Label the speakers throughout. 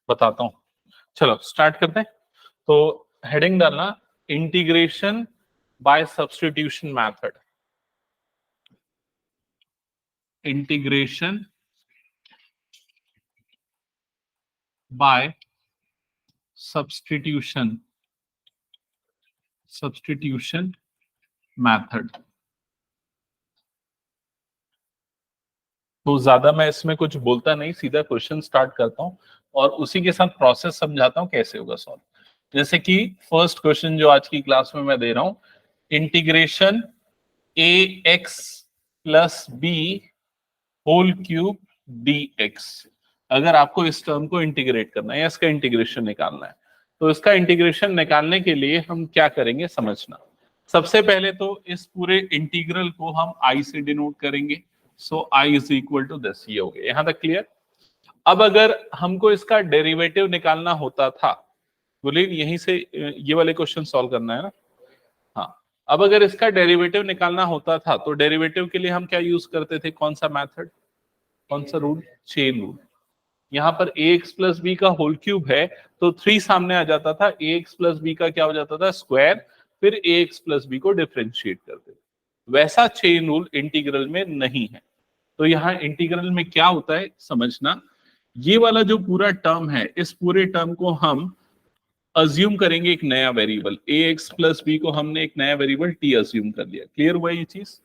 Speaker 1: बताता हूं। चलो स्टार्ट करते हैं। तो हेडिंग डालना integration by substitution method. Integration by substitution method. तो ज्यादा मैं इसमें कुछ बोलता नहीं, सीधा क्वेश्चन स्टार्ट करता हूं और उसी के साथ प्रोसेस समझाता हूं कैसे होगा सॉल्व। जैसे कि फर्स्ट क्वेश्चन जो आज की क्लास में मैं दे रहा हूं, integration A X plus B whole cube D X. अगर आपको इस टर्म को इंटीग्रेट करना है या इसका इंटीग्रेशन निकालना है, तो इसका इंटीग्रेशन निकालने के लिए हम क्या करेंगे समझना। सबसे पहले तो इस पूरे इंटीग्रल को हम आई से डिनोट करेंगे। सो आई इज इक्वल टू दिस, ये हो गया यहां तक क्लियर। अब अगर हमको इसका डेरिवेटिव निकालना होता था, बोलिए यहीं से ये वाले क्वेश्चन सॉल्व करना है ना। हाँ, अब अगर इसका डेरिवेटिव निकालना होता था तो डेरिवेटिव के लिए हम क्या यूज करते थे, कौन सा मेथड, कौन सा रूल, चेन रूल। यहाँ पर ए एक्स प्लस बी का होल क्यूब है तो 3 सामने आ जाता था, ए एक्स प्लस बी का क्या हो जाता था, स्क्वायर, फिर ए एक्स प्लस बी को डिफरेंशिएट करते थे। वैसा चेन रूल इंटीग्रल में नहीं है। तो यहाँ इंटीग्रल में क्या होता है समझना, ये वाला जो पूरा टर्म है, इस पूरे टर्म को हम अज्यूम करेंगे एक नया वेरिएबल, ए एक्स प्लस बी को हमने एक नया वेरिएबल टी अज्यूम कर लिया। क्लियर हुआ ये चीज।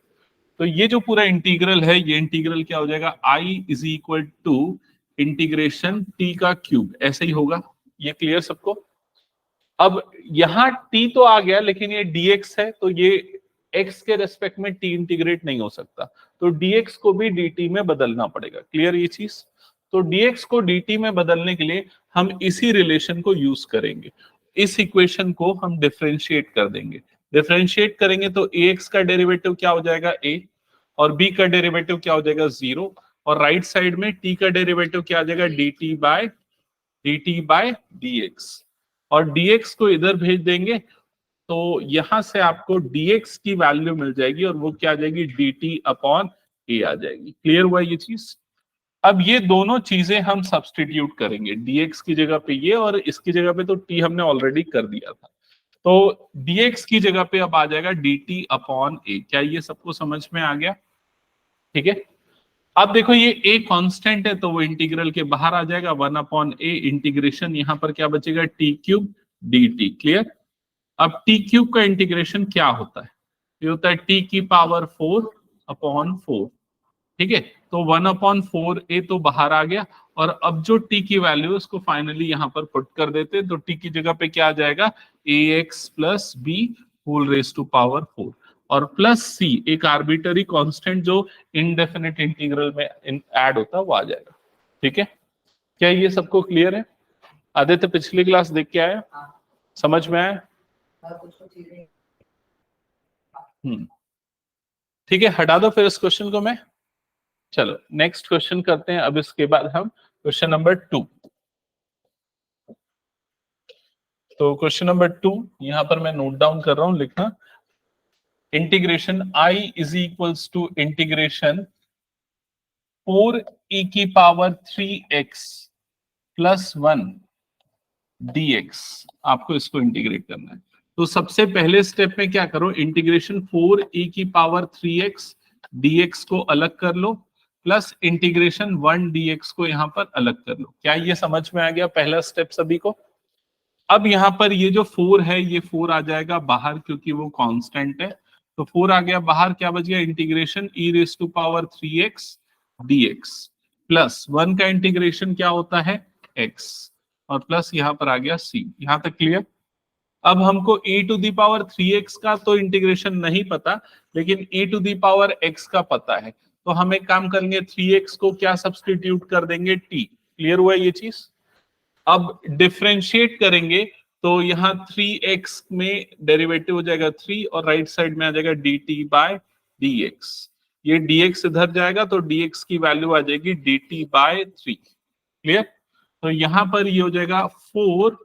Speaker 1: तो ये जो पूरा इंटीग्रल है, ये इंटीग्रल क्या हो जाएगा, I is equal to integration T का क्यूब, ऐसे ही होगा। ये क्लियर सबको। अब यहाँ टी तो आ गया, लेकिन ये dx है तो ये x के रेस्पेक्ट में t इंटीग्रेट नहीं हो सकता, तो dx को भी dt में बदलना पड़ेगा। क्लियर ये चीज। तो dx को dt में बदलने के लिए हम इसी रिलेशन को यूज करेंगे। इस इक्वेशन को हम डिफरेंशिएट कर देंगे। डिफरेंशिएट करेंगे तो ax का डेरिवेटिव क्या हो जाएगा a, और b का डेरिवेटिव क्या हो जाएगा 0, और राइट साइड में t का डेरिवेटिव क्या आ जाएगा dt बाय dx, और dx को इधर भेज देंगे तो यहां से आपको dx की वैल्यू मिल जाएगी और वो क्या आ जाएगी, dt अपॉन a आ जाएगी। क्लियर हुआ ये चीज। अब ये दोनों चीजें हम सब्सटीट्यूट करेंगे, dx की जगह पे ये और इसकी जगह पे तो t हमने ऑलरेडी कर दिया था, तो dx की जगह पे अब आ जाएगा dt अपॉन a। क्या ये सबको समझ में आ गया, ठीक है। अब देखो ये a कांस्टेंट है तो वो इंटीग्रल के बाहर आ जाएगा, 1/a इंटीग्रेशन, यहां पर क्या बचेगा, टी क्यूब dt। क्लियर। अब टी क्यूब का इंटीग्रेशन क्या होता है, ये होता है टी की पावर 4/4। ठीक है, तो 1/4a तो बाहर आ गया, और अब जो t की वैल्यू है उसको फाइनली यहां पर पुट कर देते, तो t की जगह पे क्या आ जाएगा, ax plus B whole raise to power 4, और प्लस c एक आर्बिटरी कांस्टेंट जो इनडेफिनिट इंटीग्रल में ऐड होता है वो आ जाएगा। ठीक है, क्या ये सबको क्लियर है। आदित्य पिछली क्लास देख के आया, समझ में आया। ठीक है, हटा दो फिर इस क्वेश्चन को मैं। चलो नेक्स्ट क्वेश्चन करते हैं। अब इसके बाद हम क्वेश्चन नंबर 2। तो क्वेश्चन नंबर 2 यहां पर मैं नोट डाउन कर रहा हूं, लिखना integration I is equals to integration 4e की पावर 3x प्लस 1 dx। आपको इसको इंटीग्रेट करना है, तो सबसे पहले स्टेप में क्या करो, इंटीग्रेशन 4e की पावर 3x dx को अलग कर लो, प्लस इंटीग्रेशन 1 dx को यहां पर अलग कर लो। क्या ये समझ में आ गया पहला स्टेप सभी को। अब यहां पर ये जो 4 है, ये 4 आ जाएगा बाहर क्योंकि वो कांस्टेंट है, तो 4 आ गया बाहर, क्या बच गया, integration e raise to power 3x dx, plus 1 का इंटीग्रेशन क्या होता है x, और प्लस यहां पर आ गया c। यहां तक क्लियर। अब हमको e to the power 3x का तो इंटीग्रेशन नहीं पता, लेकिन e to the power x का पता है, तो हम एक काम करेंगे, 3x को क्या सब्सटीट्यूट कर देंगे, t। क्लियर हुआ ये चीज। अब डिफरेंशिएट करेंगे तो यहाँ 3x में डेरिवेटिव हो जाएगा 3, और राइट साइड में आ जाएगा dt बाय dx। ये dx इधर जाएगा तो dx की वैल्यू आ जाएगी dt बाय 3। क्लियर। तो यहां पर ये हो जाएगा 4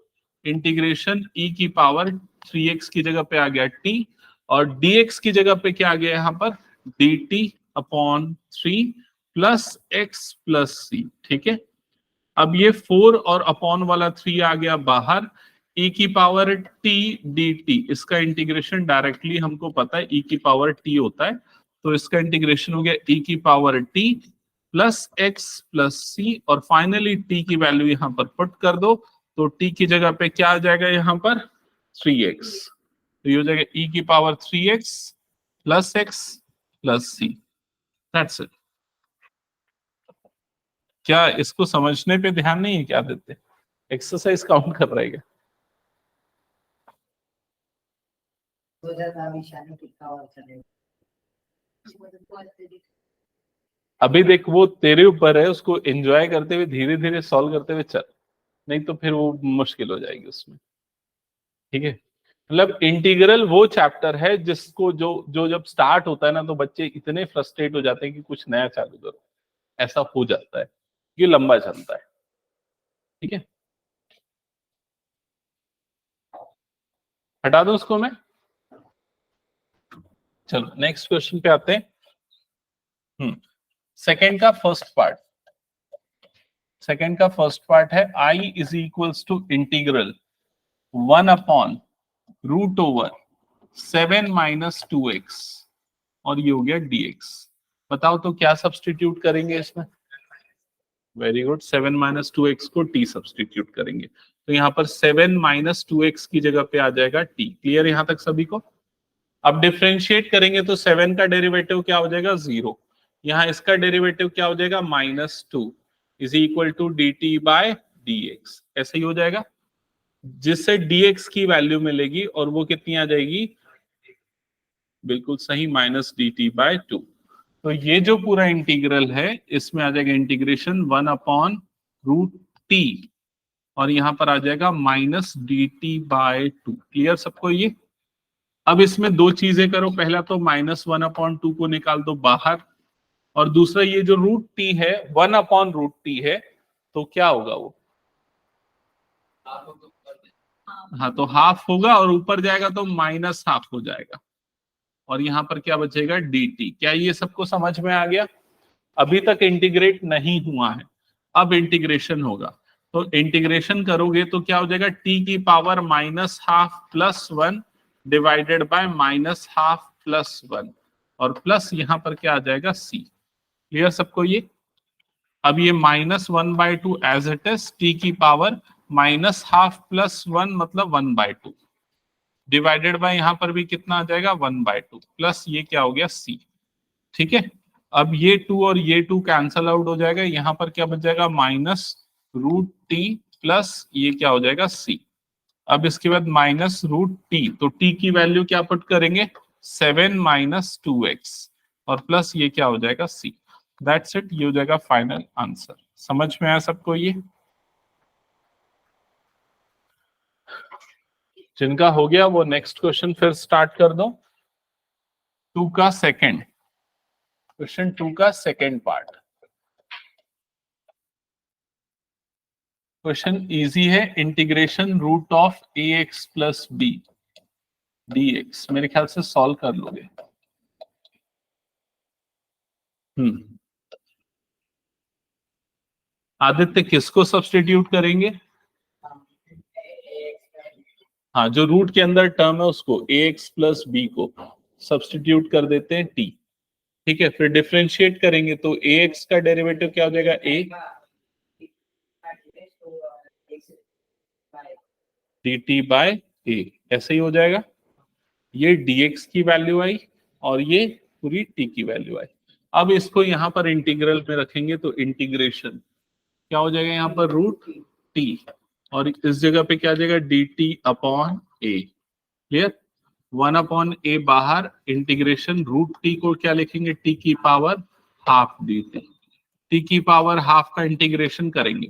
Speaker 1: इंटीग्रेशन e की पावर 3x की जगह पे आ गया t, और dx की जगह पे क्या आ गया यहाँ पर, dt upon 3 plus x plus c। ठीक है, अब ये 4 और अपॉन वाला 3 आ गया बाहर, e की पावर t dt, इसका इंटीग्रेशन डायरेक्टली हमको पता है e की पावर t होता है, तो इसका इंटीग्रेशन हो गया e की power t plus x plus c, और फाइनली t की वैल्यू यहां पर पुट कर दो, तो t की जगह पे क्या आ जाएगा यहां पर 3x, तो ये हो जाएगा e की power 3x plus x plus c। That's it. क्या इसको समझने पे ध्यान नहीं है क्या देते, एक्सरसाइज काउंट कर रहा है क्या? अभी देख वो तेरे ऊपर है, उसको एंजॉय करते हुए धीरे धीरे सॉल्व करते हुए चल, नहीं तो फिर वो मुश्किल हो जाएगी उसमें। ठीक है, मतलब इंटीग्रल वो चैप्टर है जिसको जो जो जब स्टार्ट होता है ना तो बच्चे इतने फ्रस्ट्रेट हो जाते हैं कि कुछ नया चालू करो, ऐसा हो जाता है, ये लंबा चलता है। ठीक है, हटा दो उसको मैं। चलो नेक्स्ट क्वेश्चन पे आते हैं। सेकेंड का फर्स्ट पार्ट, सेकेंड का फर्स्ट पार्ट है I is equals to integral 1 upon root over 7 minus 2x, और ये हो गया dx। बताओ तो क्या सब्सटीट्यूट करेंगे इसमें? वेरी गुड, 7 माइनस 2x को t सब्सटीट्यूट करेंगे, तो यहाँ पर 7 माइनस 2x की जगह पे आ जाएगा t। क्लियर यहां तक सभी को? अब डिफरेंशिएट करेंगे तो 7 का डेरिवेटिव क्या हो जाएगा 0, यहाँ इसका डेरिवेटिव क्या हो जाएगा -2 is equal to dt by dx, ऐसे ही हो जाएगा, जिससे dx की वैल्यू मिलेगी और वो कितनी आ जाएगी, बिल्कुल सही, -dt/2। तो ये जो पूरा इंटीग्रल है इसमें आ जाएगा इंटीग्रेशन 1 अपॉन रूट टी, और यहां पर आ जाएगा -dt/2। क्लियर सबको ये? अब इसमें दो चीजें करो, पहला तो -1/2 को निकाल दो बाहर, और दूसरा ये जो रूट टी है 1 अपॉन रूट टी है, तो क्या होगा वो, हाँ तो हाफ होगा, और ऊपर जाएगा तो -हाफ हो जाएगा, और यहां पर क्या बचेगा dt। क्या ये सबको समझ में आ गया? अभी तक इंटीग्रेट नहीं हुआ है, अब इंटीग्रेशन होगा, तो इंटीग्रेशन करोगे तो क्या हो जाएगा t की power -half plus 1 divided by -half plus 1, और प्लस यहां पर क्या आ जाएगा c। क्लियर सबको ये? अब ये -1/2 एज इट इज, t की पावर -हाफ प्लस 1 मतलब 1/2 डिवाइडेड बाय यहां पर भी कितना आ जाएगा 1/2 प्लस ये क्या हो गया c। ठीक है, अब ये 2 और ये 2 कैंसल आउट हो जाएगा, यहां पर क्या बच जाएगा -√t प्लस ये क्या हो जाएगा c। अब इसके बाद -√t, तो t की वैल्यू क्या पुट करेंगे 7 माइनस 2x, और प्लस ये क्या हो जाएगा c। दैट्स इट, ये हो जाएगा फाइनल आंसर। समझ में आया सबको ये? जिनका हो गया वो नेक्स्ट क्वेश्चन फिर स्टार्ट कर दो। 2 का सेकंड क्वेश्चन, 2 का सेकंड पार्ट। क्वेश्चन इजी है, integration root of ax plus b dx, मेरे ख्याल से सॉल्व कर लोगे। आदित्य किसको सब्स्टिट्यूट करेंगे? हाँ, जो रूट के अंदर टर्म है उसको, ax प्लस b को सब्स्टिट्यूट कर देते हैं t। ठीक है, फिर डिफरेंशिएट करेंगे तो ax का डेरिवेटिव क्या हो जाएगा a dt/a, ऐसे ही हो जाएगा। ये dx की वैल्यू आई और ये पूरी t की वैल्यू आई। अब इसको यहाँ पर इंटीग्रल में रखेंगे तो इंटीग्रेशन क्या हो जाएगा यहाँ पर √t, और इस जगह पे क्या आ जाएगा dt/a। क्लियर? 1/a बाहर, इंटीग्रेशन √t को क्या लिखेंगे t की पावर हाफ dt, t की पावर हाफ का इंटीग्रेशन करेंगे,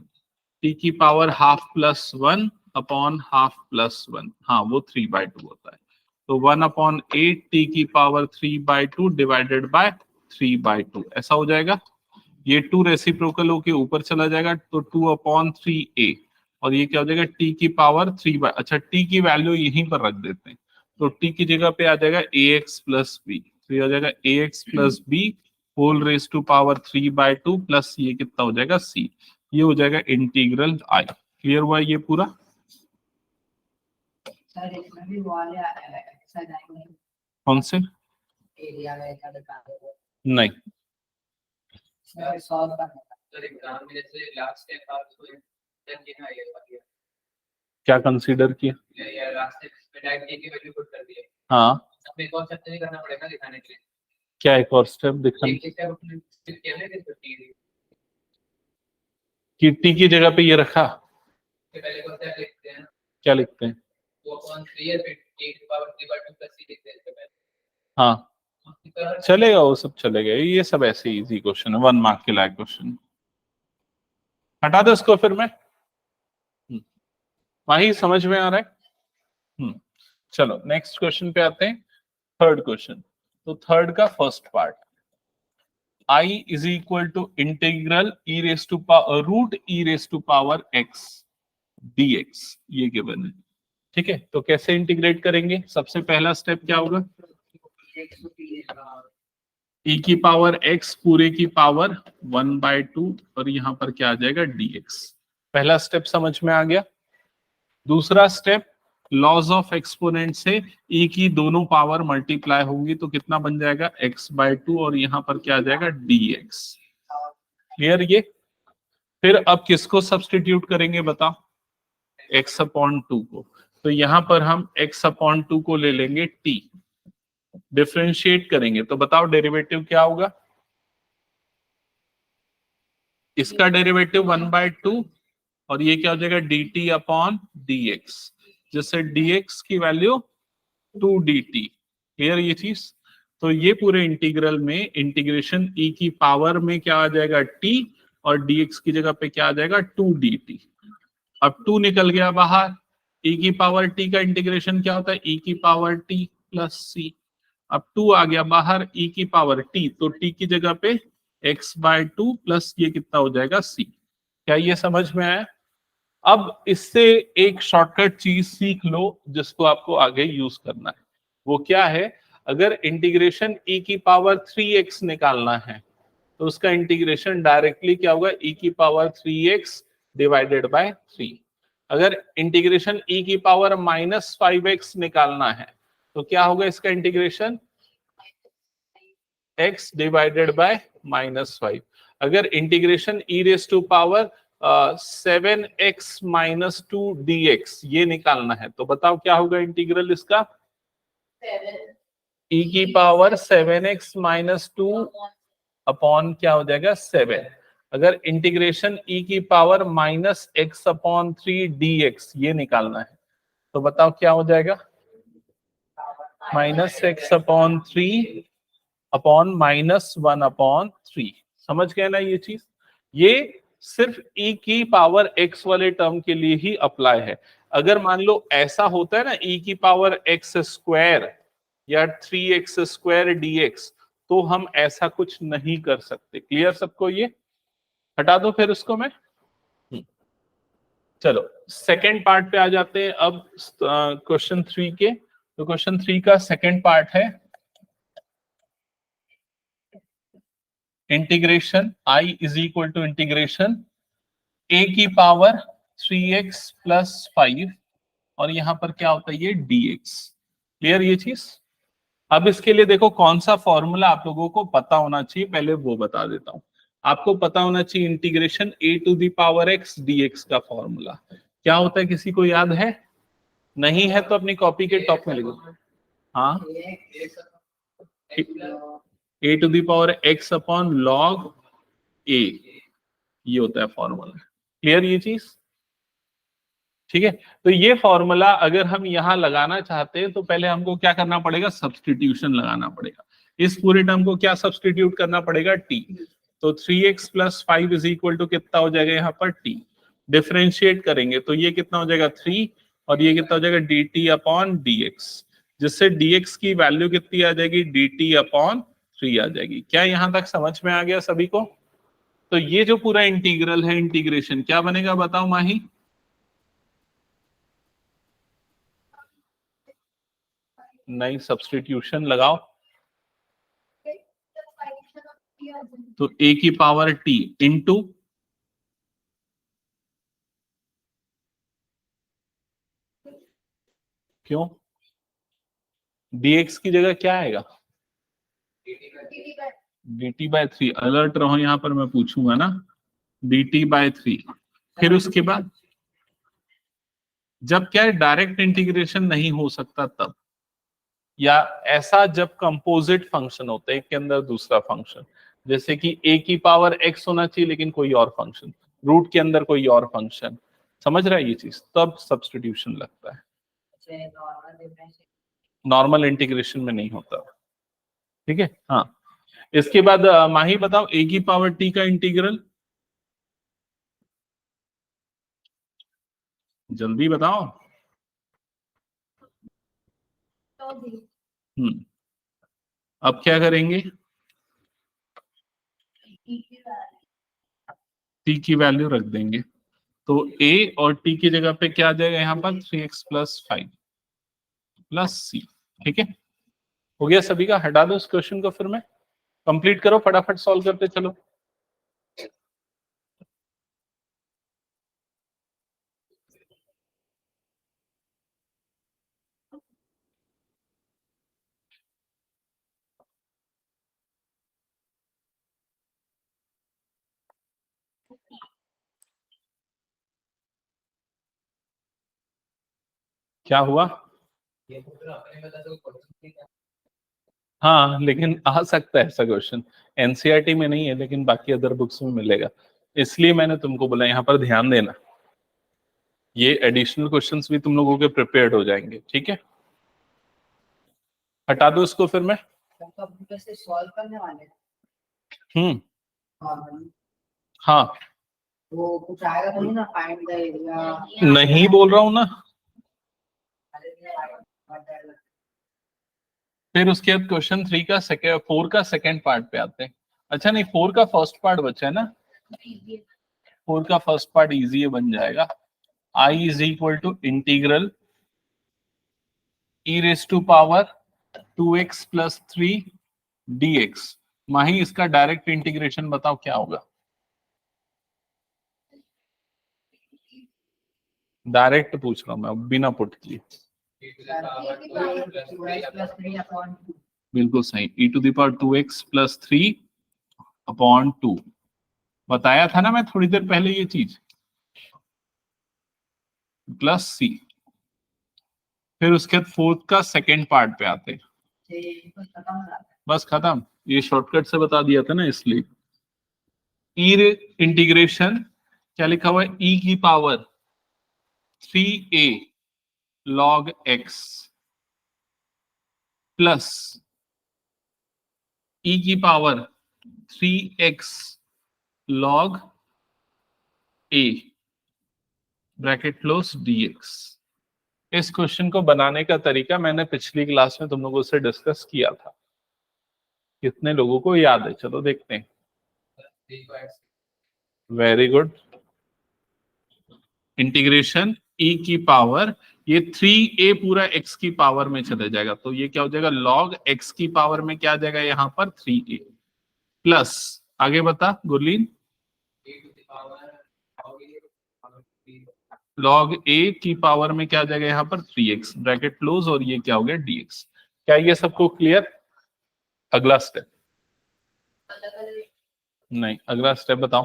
Speaker 1: t की power half plus 1 upon half plus 1, हाँ वो 3/2 होता है, तो 1/8 t की पावर 3/2 डिवाइडेड बाय 3/2, ऐसा हो जाएगा। ये 2 रेसिप्रोकल होके ऊपर चला जाएगा तो 2/3a, और ये क्या हो जाएगा t की पावर 3 अच्छा t की वैल्यू यहीं पर रख देते हैं, तो t की जगह पे आ जाएगा ax प्लस b, तो ये हो जाएगा ax plus b whole raise to power 3/2 plus ये कितना हो जाएगा c। ये हो जाएगा इंटीग्रल आई। क्लियर हुआ ये पूरा?
Speaker 2: सर इसमें भी वो वाले एक्सरसाइज आएंगे?
Speaker 1: कौन से?
Speaker 2: एरिया में
Speaker 1: नहीं,
Speaker 2: सर सॉल्व करना सर एग्जाम में जैसे लास्ट टाइम आप कोई किया ये वाली
Speaker 1: क्या कंसीडर किया?
Speaker 2: ये लास्ट टाइम में टाइप की वैल्यू पुट कर दी है।
Speaker 1: हाँ,
Speaker 2: अब एक और स्टेप करना पड़ेगा दिखाने के लिए।
Speaker 1: क्या एक और स्टेप दिखाना?
Speaker 2: एक स्टेप अपने किया है कि
Speaker 1: टी की जगह पे ये रखा,
Speaker 2: पहले को स्टेप लिखते हैं।
Speaker 1: क्या लिखते हैं?
Speaker 2: वो अपॉन 3 है फिर t की पावर 3/2 प्लस c लिखते हैं इसके पहले।
Speaker 1: हाँ चलेगा, वो सब चलेगा, ये सब ऐसे इजी क्वेश्चन है, 1 मार्क के लायक क्वेश्चन। हटा दो इसको फिर मैं। वही समझ में आ रहा है? चलो नेक्स्ट क्वेश्चन पे आते हैं। Third question. तो थर्ड का first part, I is equal to integral e raise to root e raise to power x dx, ये गिवन है। ठीक है, तो कैसे इंटीग्रेट करेंगे? सबसे पहला स्टेप क्या होगा? e की पावर x पूरे की पावर 1/2 और यहां पर क्या आ जाएगा dx। पहला स्टेप समझ में आ गया। दूसरा स्टेप, लॉज ऑफ एक्सपोनेंट से e की दोनों पावर मल्टीप्लाई होंगी तो कितना बन जाएगा? x/2 और यहां पर क्या आ जाएगा? dx। क्लियर ये? फिर अब किसको सब्सटीट्यूट करेंगे बताओ? x/2 को। तो यहां पर हम x/2 को ले लेंगे t, डिफरेंशिएट करेंगे तो बताओ डेरिवेटिव क्या होगा? इसका डेरिवेटिव 1/2 और ये क्या हो जाएगा? dt अपॉन dx, जिससे dx की वैल्यू 2dt। क्लियर ये चीज? तो ये पूरे इंटीग्रल में इंटीग्रेशन e की पावर में क्या आ जाएगा? t और dx की जगह पे क्या आ जाएगा? 2dt। अब 2 निकल गया बाहर, e की पावर t का इंटीग्रेशन क्या होता है? e की पावर t प्लस c। अब 2 आ गया बाहर, e की पावर t, तो t की जगह पे x/2 प्लस ये कितना हो जाएगा? c। क्या ये समझ में आया? अब इससे एक शॉर्टकट चीज सीख लो जिसको आपको आगे यूज करना है। वो क्या है? अगर इंटीग्रेशन e की पावर 3x निकालना है तो उसका इंटीग्रेशन डायरेक्टली क्या होगा? e की पावर 3x डिवाइडेड बाय 3। अगर इंटीग्रेशन e की पावर -5x निकालना है तो क्या होगा इसका इंटीग्रेशन? x divided by -5। अगर integration e raise to power 7x - 2 dx ये निकालना है तो बताओ क्या होगा इंटीग्रल इसका? e की पावर 7x - 2 अपॉन क्या हो जाएगा? 7। अगर इंटीग्रेशन e की पावर -x/3 dx ये निकालना है तो बताओ क्या हो जाएगा? -x/3 upon -1/3। समझ गए ना ये चीज? ये सिर्फ e की पावर x वाले टर्म के लिए ही अप्लाई है। अगर मान लो ऐसा होता है ना, e की पावर x² या 3x² dx, तो हम ऐसा कुछ नहीं कर सकते। क्लियर सबको ये? हटा दो फिर उसको मैं। चलो सेकेंड पार्ट पे आ जाते हैं अब, क्वेश्चन 3 के। तो क्वेश्चन 3 का सेकेंड पार्ट है integration I is equal to integration a की पावर 3x प्लस 5 और यहां पर क्या होता है? ये dx। क्लियर ये चीज? अब इसके लिए देखो कौन सा फॉर्मूला आप लोगों को पता होना चाहिए, पहले वो बता देता हूं। आपको पता होना चाहिए integration a to the power x dx का फॉर्मूला क्या होता है? किसी को याद है? नहीं है तो अपनी कॉपी के टॉप में लिखो। हाँ, a to the power x upon log a, ये होता है फॉर्मूला। क्लियर ये चीज? ठीक है, तो ये फॉर्मूला अगर हम यहां लगाना चाहते हैं तो पहले हमको क्या करना पड़ेगा? सब्सटीट्यूशन लगाना पड़ेगा। इस पूरे टर्म को क्या सब्सटीट्यूट करना पड़ेगा? t। तो 3x plus 5 is equal to कितना हो जाएगा यहाँ पर? t। डिफरेंशिएट करेंगे तो ये कितना हो जाएगा? 3 और ये कितना हो जाएगा? dt अपॉन dx, जिससे dx की वैल्यू कितनी आ जाएगी? dt अपॉन 3 आ जाएगी। क्या यहां तक समझ में आ गया सभी को? तो ये जो पूरा इंटीग्रल है, इंटीग्रेशन क्या बनेगा बताओ माही? नई सब्सटीट्यूशन लगाओ। तो a की पावर t इंटू क्यों? dx की जगह क्या आएगा? dt/3। अलर्ट रहो, यहाँ पर मैं पूछूंगा ना, dt/3। फिर उसके बाद जब क्या है, डायरेक्ट इंटीग्रेशन नहीं हो सकता तब, या ऐसा जब कंपोजिट फंक्शन होता है एक के अंदर दूसरा फंक्शन, जैसे कि a की पावर x होना चाहिए लेकिन कोई और फंक्शन, रूट के अंदर कोई और फंक्शन, समझ रहा है ये चीज, तब सब्स्टिट्यूशन लगता है, नॉर्मल इंटीग्रेशन में नहीं होता। ठीक है, हाँ। इसके बाद माही बताओ, a की पावर t का इंटीग्रल, जल्दी बताओ। अब क्या करेंगे, t की वैल्यू रख देंगे, तो a और t की जगह पे क्या आ जाएगा यहाँ पर, 3x + 5 + c। ठीक है, हो गया सभी का, हटा दो इस क्वेश्चन को, फिर मैं कंप्लीट करो, फटाफट सॉल्व करते चलो। क्या हुआ? हाँ, लेकिन आ सकता है ऐसा क्वेश्चन, एनसीईआरटी में नहीं है लेकिन बाकी अदर बुक्स में मिलेगा, इसलिए मैंने तुमको बोला यहाँ पर ध्यान देना, ये एडिशनल क्वेश्चंस भी तुम लोगों के प्रिपेयर्ड हो जाएंगे। ठीक है, हटा दो इसको फिर मैं।
Speaker 2: सॉल्व करने वाले।
Speaker 1: हाँ,
Speaker 2: वो कुछ आएगा तो नहीं ना, फाइंड द एरिया?
Speaker 1: नहीं बोल रहा हूँ ना। फिर उसके बाद क्वेश्चन 3 का 4 का सेकंड पार्ट पे आते हैं। अच्छा नहीं, 4 का फर्स्ट पार्ट बचा है ना, 4 का फर्स्ट पार्ट इजी बन जाएगा। I = integral e⁻² 2x + 3 dx। माही, इसका डायरेक्ट इंटीग्रेशन बताओ क्या होगा? डायरेक्ट पूछ रहा हूं मैं, बिना पुट किए। बिल्कुल सही, e⁻²x + 3/2। बताया था ना मैं थोड़ी देर पहले ये चीज, +c। फिर उसके बाद 4 का सेकंड पार्ट पे आते हैं। बस खत्म, ये शॉर्टकट से बता दिया था ना इसलिए। ई इंटीग्रेशन क्या लिखा हुआ है, e⁻³ 3a log x plus e⁻³ 3x log a bracket close dx। इस क्वेश्चन को बनाने का तरीका मैंने पिछली क्लास में तुम लोगों से डिस्कस किया था, कितने लोगों को याद है? चलो देखते हैं। Very good. इंटीग्रेशन e⁻, ये 3a पूरा x की पावर में चले जाएगा, तो ये क्या हो जाएगा, log x की पावर में क्या आ जाएगा यहाँ पर, 3a प्लस, आगे बता गुरलीन, log a की पावर में क्या आ जाएगा यहाँ पर, 3x ब्रैकेट क्लोज, और ये क्या हो गया, dx। क्या ये सबको क्लियर? अगला स्टेप, नहीं अगला स्टेप बताओ।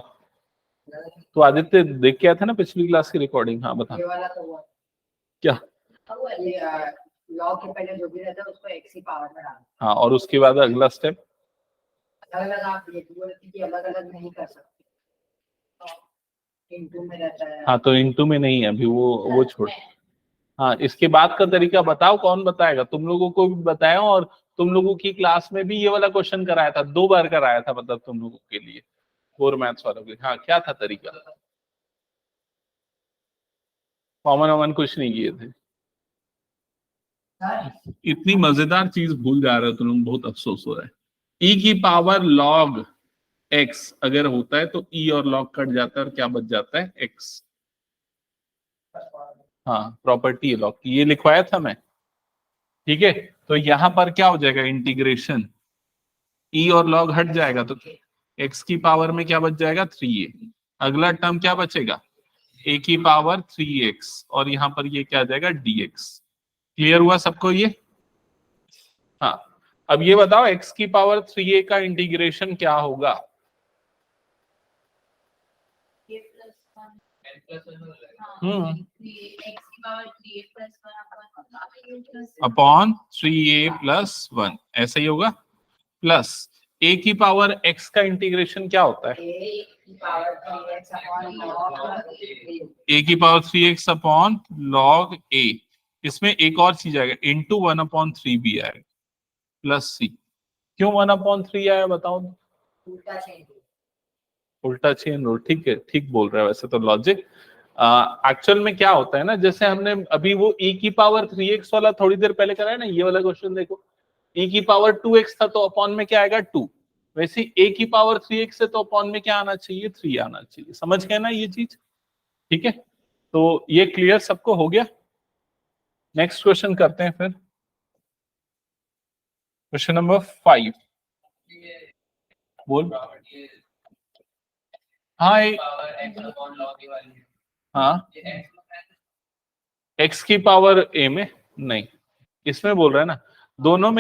Speaker 1: तो आदित्य देख के आया था ना पिछली क्लास की रिकॉर्डिंग, हाँ बता। क्या?
Speaker 2: लॉग के पहले जो भी रहता है उसको x की पावर में डालना।
Speaker 1: हाँ, और उसके बाद अगला स्टेप,
Speaker 2: अलग-अलग आप ये बोलते कि अलग-अलग नहीं कर सकते, इनटू में रहता है।
Speaker 1: हाँ, तो इनटू में नहीं है अभी, वो छोड़। हाँ, इसके बाद का तरीका बताओ, कौन बताएगा? तुम लोगों को भी बताया, और तुम लोगों की क्लास में भी ये वाला क्वेश्चन कराया था, 2 बार कराया था, मतलब तुम लोगों के लिए, 4 मैथ्स वालों के। हाँ, क्या था तरीका? कॉमन कुछ नहीं किए थे। इतनी मजेदार चीज भूल जा रहे हो तुम लोग, बहुत अफसोस हो रहा है। e⁻ log x अगर होता है तो e और log कट जाता है और क्या बच जाता है, x। हाँ, प्रॉपर्टी है log की, ये लिखवाया था मैं। ठीक है, तो यहां पर क्या हो जाएगा, इंटीग्रेशन e और log हट जाएगा, तो x की पावर में क्या बच जाएगा, 3a। अगला टर्म क्या बचेगा, a की पावर 3x और यहाँ पर ये क्या आ जाएगा dx। क्लियर हुआ सबको ये? हाँ, अब ये बताओ x की पावर 3a का इंटीग्रेशन क्या होगा? अपॉन 3a प्लस 1 ऐसा ही होगा, प्लस a की पावर x का इंटीग्रेशन क्या होता है? a की power 3x upon log a। इसमें एक और चीज आएगा, इंटू 1/3 भी आएगा, प्लस c। क्यों 1/3 आया बताओ? उल्टा चेन रूल, ठीक है, ठीक बोल रहा है वैसे तो लॉजिक। एक्चुअल में क्या होता है ना, जैसे हमने अभी वो e की पावर 3x वाला थोड़ी देर पहले कराया ना, ये वाला क्वेश्चन देखो, e की पावर 2x था तो अपॉन में क्या आएगा 2। वैसे a की पावर 3x है तो अपॉन में क्या आना चाहिए? 3 आना चाहिए। समझ गए ना ये चीज? ठीक है, तो ये क्लियर सबको हो गया? नेक्स्ट क्वेश्चन करते हैं फिर, क्वेश्चन नंबर 5। बोल। हाँ हाँ, x की पावर a में नहीं, इसमें बोल रहा है ना, दोनों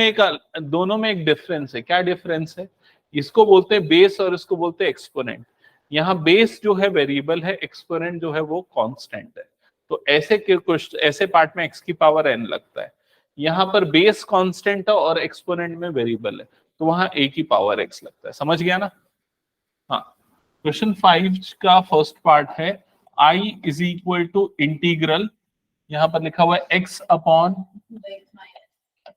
Speaker 1: में एक डिफरेंस है। क्या डिफरेंस है? इसको बोलते हैं बेस और इसको बोलते हैं एक्सपोनेंट। यहाँ बेस जो है वेरिएबल है, एक्सपोनेंट जो है वो कांस्टेंट है। तो ऐसे पार्ट में x की पावर n लगता है, यहाँ पर बेस कांस्टेंट है और एक्सपोनेंट में वेरिएबल है, तो वहां a की पावर x लगता है। समझ गया ना? हाँ, क्वेश्चन 5 का फर्स्ट पार्ट है I is equal to integral, यहाँ पर लिखा हुआ है x अपॉन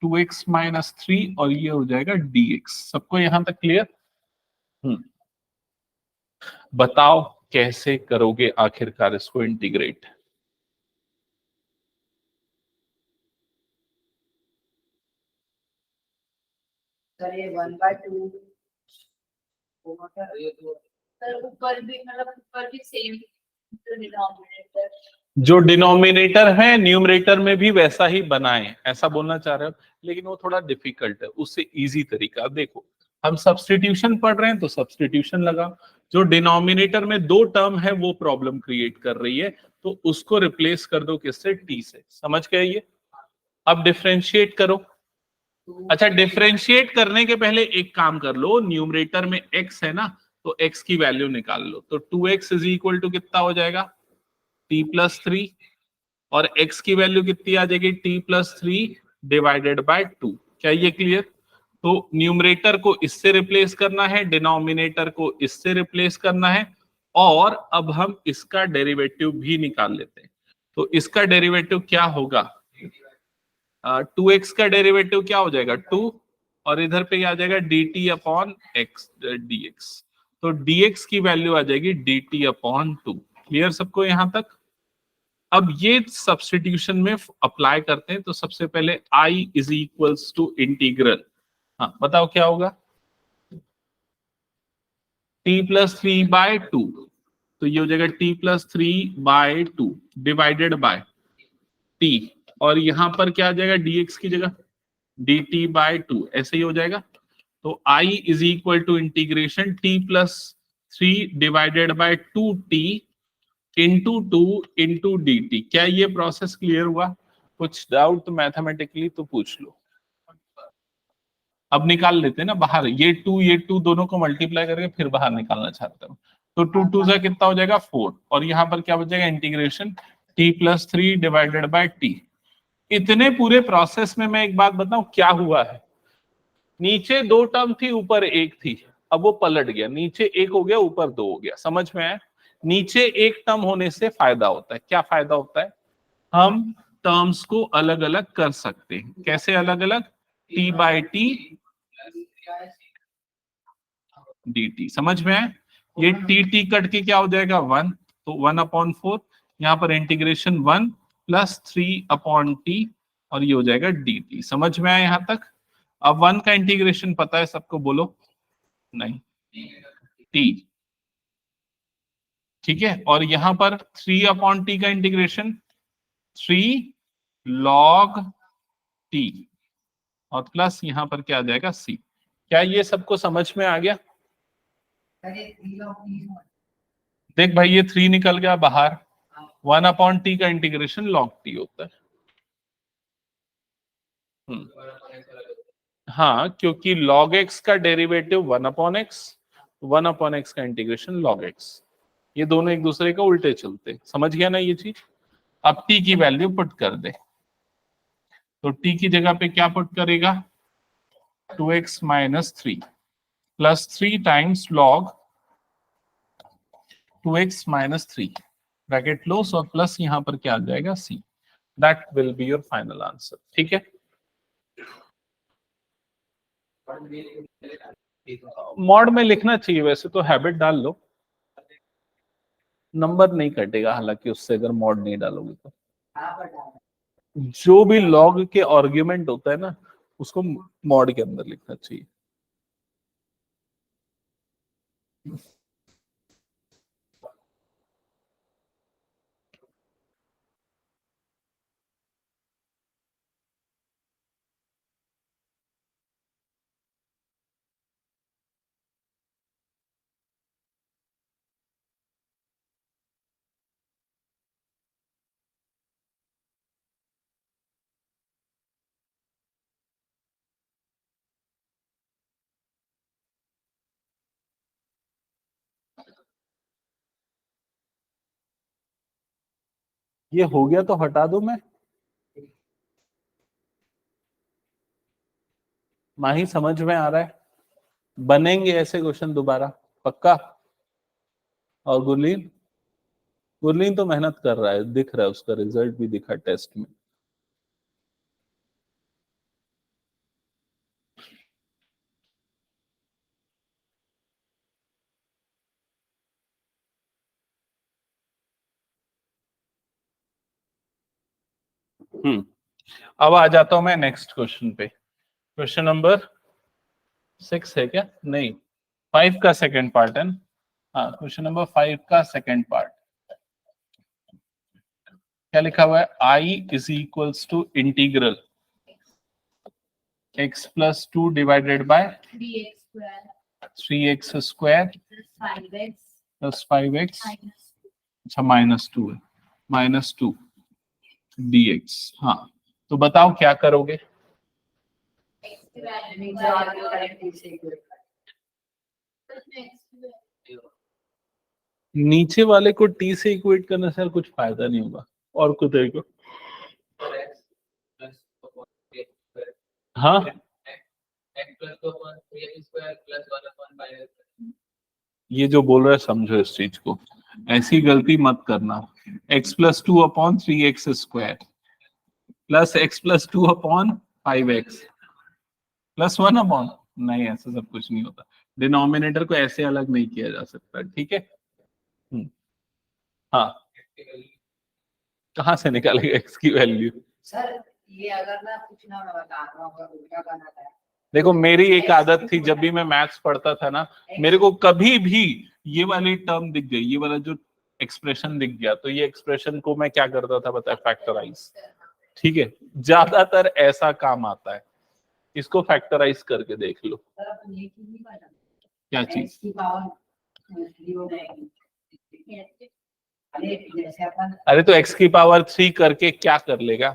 Speaker 1: 2x माइनस 3 और ये हो जाएगा dx। सबको यहां तक क्लियर? बताओ कैसे करोगे आखिरकार इसको इंटीग्रेट?
Speaker 3: सर ये 1/2 सर ऊपर भी मतलब ऊपर भी सेम डिनोमिनेटर,
Speaker 1: जो डिनोमिनेटर है न्यूमरेटर में भी वैसा ही बनाएं, ऐसा बोलना चाह रहे हो? लेकिन वो थोड़ा डिफिकल्ट है, उससे इजी तरीका देखो, हम सब्स्टिट्यूशन पढ़ रहे हैं तो सब्स्टिट्यूशन लगा। जो डिनोमिनेटर में दो टर्म है वो प्रॉब्लम क्रिएट कर रही है, तो उसको रिप्लेस कर दो किससे? टी से। समझ गए ये? अब डिफरेंशिएट करो। अच्छा, डिफरेंशिएट करने के पहले एक काम कर लो, न्यूमरेटर में x है ना, तो x की वैल्यू निकाल लो। तो 2x इज इक्वल टू कितना हो जाएगा? t प्लस 3, और x की वैल्यू कितनी आ जाएगी? t plus 3 divided bye 2। क्या ये क्लियर? तो न्यूमरेटर को इससे रिप्लेस करना है, डिनोमिनेटर को इससे रिप्लेस करना है, और अब हम इसका डेरिवेटिव भी निकाल लेते हैं। तो इसका डेरिवेटिव क्या होगा? 2x का डेरिवेटिव क्या हो जाएगा? 2, और इधर पे आ जाएगा dt अपॉन x dx। तो dx की वैल्यू आ जाएगी dt अपॉन 2। क्लियर सबको यहां तक? अब ये सब्स्टिट्यूशन में अप्लाई करते हैं, तो सबसे पहले I is equals to integral, हाँ बताओ क्या होगा? t प्लस 3 बाय 2, तो ये हो जाएगा t plus 3 by 2 divided by t, और यहां पर क्या आ जाएगा? dx की जगह dt बाय 2, ऐसे ही हो जाएगा। तो I is equal to integration t plus 3 divided by 2t into 2 into dt। क्या ये प्रोसेस क्लियर हुआ? कुछ डाउट मैथमेटिकली तो पूछ लो। अब निकाल लेते हैं ना बाहर, ये 2 दोनों को मल्टीप्लाई करके फिर बाहर निकालना चाहता हूँ। तो 2 2 से कितना हो जाएगा? 4, और यहाँ पर क्या बचेगा? Integration t plus 3 divided by t। इतने पूरे प्रोसेस में मैं एक बात बताऊं क्या हुआ है? नीचे दो टर्म थी, ऊपर एक थी, अब वो पलट गया, नीचे एक हो गया, ऊपर दो हो गया। समझ में आया? नीचे एक टर्म होने से फायदा होता है। क्या फायदा होता है? हम टर्म्स को अलग अलग कर सकते हैं। कैसे अलग अलग? t by T dt। समझ में आया? ये t कट के क्या हो जाएगा? 1, तो 1/4, यहाँ पर इंटीग्रेशन 1 प्लस 3/t, और ये हो जाएगा dt। समझ में आया यहां तक? अब 1 का इंटीग्रेशन पता है सबको? बोलो। नहीं, t, ठीक है, और यहां पर 3/t का इंटीग्रेशन 3 log t, और प्लस यहां पर क्या आ जाएगा? c। क्या ये सबको समझ में आ गया? देख भाई, ये 3 निकल गया बाहर, 1/t का इंटीग्रेशन log t होता है। हाँ, क्योंकि log x का डेरिवेटिव 1/x, 1/x का इंटीग्रेशन log x, ये दोनों एक दूसरे का उल्टे चलते। समझ गया ना ये चीज? अब t की वैल्यू पुट कर दे, तो t की जगह पे क्या पुट करेगा? 2x - 3 plus 3 times log 2x - 3 bracket close, और प्लस यहां पर क्या आ जाएगा? c। That will be your final answer. ठीक है, मॉड में लिखना चाहिए, वैसे तो हैबिट डाल लो, नंबर नहीं कटेगा हालांकि उससे, अगर मॉड नहीं डालोगे तो। जो भी लॉग के आर्ग्यूमेंट होता है ना, उसको मॉड के अंदर लिखना चाहिए। ये हो गया तो हटा दो। मैं माही समझ में आ रहा है? बनेंगे ऐसे क्वेश्चन दोबारा पक्का? और गुरलीन, गुरलीन तो मेहनत कर रहा है, दिख रहा है, उसका रिजल्ट भी दिखा टेस्ट में। अब आ जाता हूं मैं नेक्स्ट क्वेश्चन पे। क्वेश्चन नंबर 6 है क्या? नहीं, 5 का सेकंड पार्ट है ना? हाँ, क्वेश्चन नंबर 5 का सेकंड पार्ट क्या लिखा हुआ है? I is equals to integral x plus 2 divided by 3x square plus 5x, अच्छा -2 है, -2 dx। हाँ, तो बताओ क्या करोगे? नीचे वाले को t से इक्वेट करने से कुछ फायदा नहीं होगा, और कुछ देखो। हाँ, ये जो बोल रहा है समझो इस चीज को, ऐसी गलती मत करना। x plus 2/3x square plus x plus 2/5x plus 1/, नहीं, ऐसा सब कुछ नहीं होता। डिनोमिनेटर को ऐसे अलग नहीं किया जा सकता। ठीक है, हाँ, कहाँ से निकालेगा x की वैल्यू?
Speaker 2: सर ये अगर मैं कुछ ना बता रहा हूँ, अगर उल्टा करना था।
Speaker 1: देखो, मेरी एक आदत थी, जब भी मैं मैथ्स पढ़ता था ना, मेरे को कभी भी ये वाली टर्म दिख गई, ये वाला जो एक्सप्रेशन दिख गया, तो ये एक्सप्रेशन को मैं क्या करता था पता है? फैक्टराइज। ठीक है, ज्यादातर ऐसा काम आता है। इसको फैक्टराइज करके देख लो। क्या चीज? अरे तो x की पावर 3 करके क्या कर लेगा?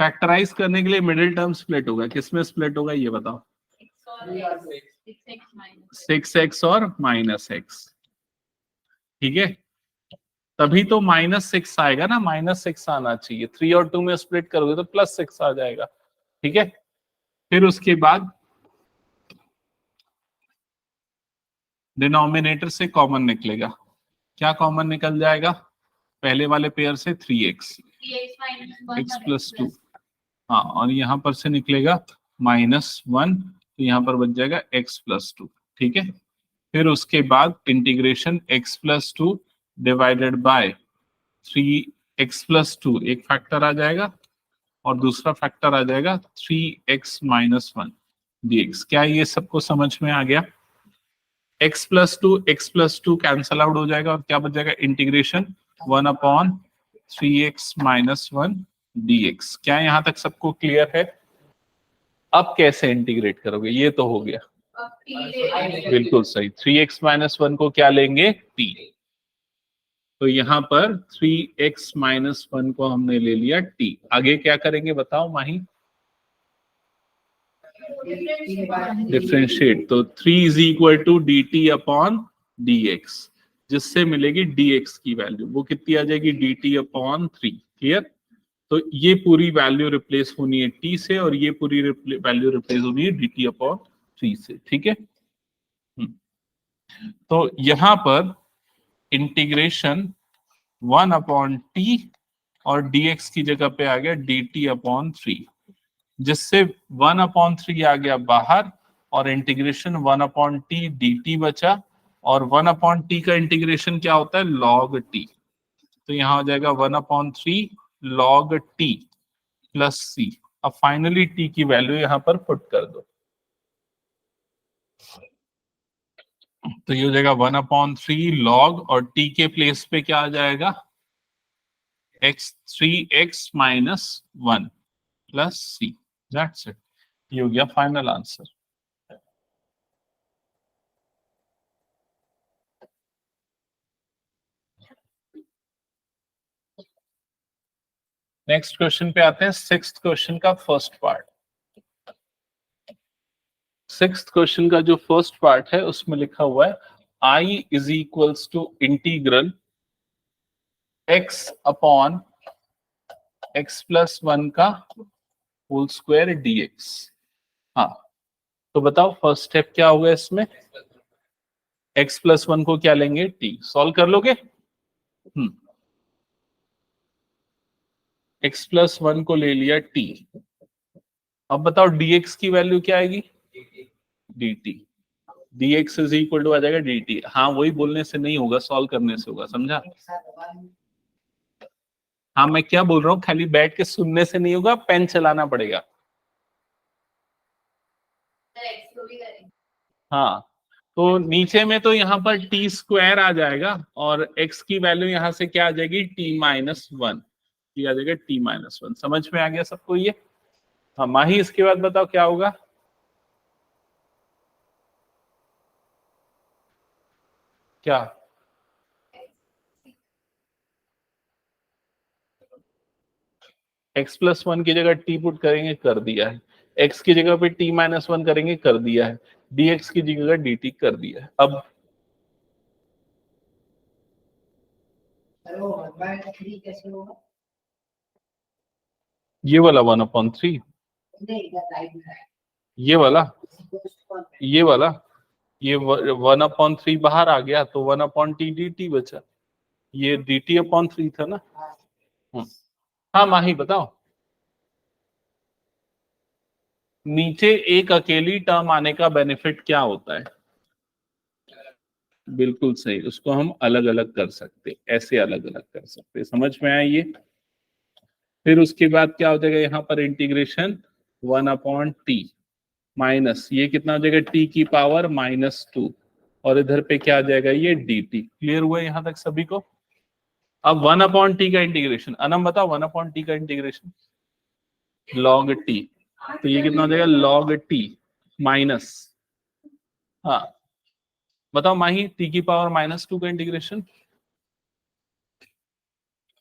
Speaker 1: फैक्टराइज करने के लिए मिडिल टर्म स्प्लिट होगा, किसमें स्प्लिट होगा ये बताओ? 6x और -x। ठीक है, तभी तो -6 आएगा ना, -6 आना चाहिए। 3 और 2 में स्प्लिट करोगे तो +6 आ जाएगा। ठीक है, फिर उसके बाद डिनोमिनेटर से कॉमन निकलेगा। क्या कॉमन निकल जाएगा? पहले वाले पेयर से 3x, x प्लस 2, हाँ, और यहाँ पर से निकलेगा -1, तो यहाँ पर बच जाएगा x प्लस 2। ठीक है, फिर उसके बाद integration x plus 2 divided by 3x plus 2, एक फैक्टर आ जाएगा और दूसरा फैक्टर आ जाएगा 3x - 1 dx। क्या ये सबको समझ में आ गया? x प्लस 2 कैंसल आउट हो जाएगा और क्या बच जाएगा? Integration 1/3x - 1 dx। क्या यहाँ तक सबको क्लियर है? अब कैसे इंटीग्रेट करोगे? ये तो हो गया।
Speaker 3: अब टी ले
Speaker 1: बिल्कुल सही, 3x माइनस 1 को क्या लेंगे, t। तो यहाँ पर 3x माइनस 1 को हमने ले लिया t। आगे क्या करेंगे बताओ माही? डिफरेंशिएट। तो 3 is equal to D T upon D X, जिससे मिलेगी dx की वैल्यू, वो कितनी आ जाएगी, dt अपॉन 3। क्लियर? तो ये पूरी वैल्यू रिप्लेस होनी है t से, और ये पूरी वैल्यू रिप्लेस होनी है dt अपॉन 3 से। ठीक है? तो यहां पर इंटीग्रेशन 1 अपॉन टी और dx की जगह पे आ गया dt अपॉन 3, जिससे 1 अपॉन 3 आ गया बाहर, और इंटीग्रेशन 1 अपॉन टी dt बचा, और 1 अपॉन टी का इंटीग्रेशन क्या होता है, log t। तो यहां हो जाएगा 1 upon 3 log t plus c। अब फाइनली t की वैल्यू यहां पर पुट कर दो, तो ये हो जाएगा 1 अपॉन 3 log, और t के प्लेस पे क्या आ जाएगा, x minus 1 plus c। That's it, ये हो गया फाइनल आंसर। नेक्स्ट क्वेश्चन पे आते हैं, सिक्स्थ क्वेश्चन का फर्स्ट पार्ट। सिक्स्थ क्वेश्चन का जो फर्स्ट पार्ट है उसमें लिखा हुआ है i is equals to integral x upon x plus 1 का होल स्क्वायर dx। हाँ, तो बताओ फर्स्ट स्टेप क्या होगा इसमें, x प्लस 1 को क्या लेंगे, t। सॉल्व कर लोगे? x प्लस 1 को ले लिया t। अब बताओ dx की वैल्यू क्या आएगी, dt। dx is equal to आ जाएगा dt। हाँ, वही बोलने से नहीं होगा, सॉल्व करने से होगा, समझा? हाँ, मैं क्या बोल रहा हूँ, खाली बैठ के सुनने से नहीं होगा, पेन चलाना पड़ेगा। हाँ, तो नीचे में तो यहाँ पर टी स्क्वायर आ जाएगा, और x की वैल्यू यहाँ से क्या आ जाएगी, t माइनस 1। ये आ जाएगा t माइनस 1। समझ में आ गया सबको ये? हाँ माही, इसके बाद बताओ क्या होगा। क्या? x प्लस 1 की जगह t पुट करेंगे, कर दिया है। x की जगह पे t माइनस 1 करेंगे, कर दिया है। dx की जगह dt कर दिया है। अब ये वाला 1/3, ये वाला, ये वाला, ये 1/3 बाहर आ गया, तो 1/t dt बचा। ये dt अपॉन 3 था ना। हाँ माही बताओ। नीचे एक अकेली टर्म आने का बेनिफिट क्या होता है? बिल्कुल सही, उसको हम अलग अलग कर सकते, ऐसे अलग अलग कर सकते। समझ में आया ये? फिर उसके बाद क्या हो जाएगा, यहाँ पर इंटीग्रेशन 1/t माइनस, ये कितना हो जाएगा, t की पावर -2, और इधर पे क्या आ जाएगा, ये dt। क्लियर हुआ यहाँ तक सभी को? अब 1/t का इंटीग्रेशन, अनम बताओ, 1/t का इंटीग्रेशन log t, तो ये कितना हो जाएगा, log t माइनस, हाँ बताओ माही, t की पावर -2 का इंटीग्रेशन,